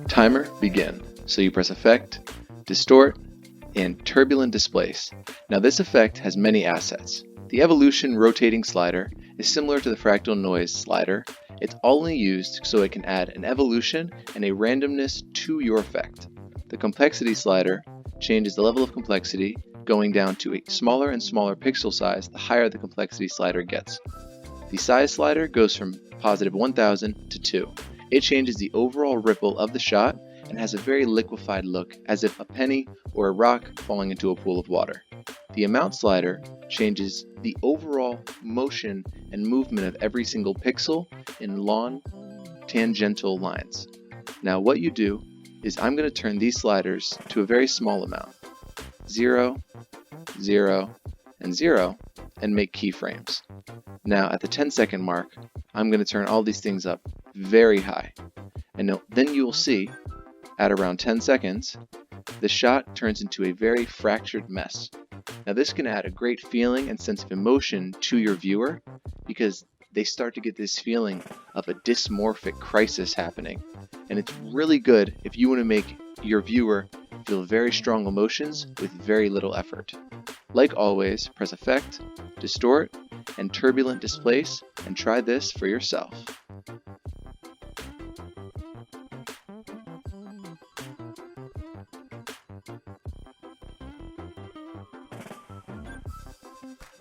Timer begin. So you press Effect, Distort, and Turbulent Displace. Now this effect has many assets. The evolution rotating slider is similar to the fractal noise slider. It's only used so it can add an evolution and a randomness to your effect. The complexity slider changes the level of complexity, going down to a smaller and smaller pixel size the higher the complexity slider gets. The size slider goes from positive 1000 to 2. It changes the overall ripple of the shot and has a very liquefied look, as if a penny or a rock falling into a pool of water. The amount slider changes the overall motion and movement of every single pixel in long tangential lines. Now what you do is I'm going to turn these sliders to a very small amount, 0, 0, and 0, and make keyframes. Now at the 10-second mark, I'm going to turn all these things up very high. And then you will see, at around 10 seconds, the shot turns into a very fractured mess. Now this can add a great feeling and sense of emotion to your viewer, because they start to get this feeling of a dysmorphic crisis happening. And it's really good if you want to make your viewer feel very strong emotions with very little effort. Like always, press Effect, Distort, and Turbulent Displace, and try this for yourself.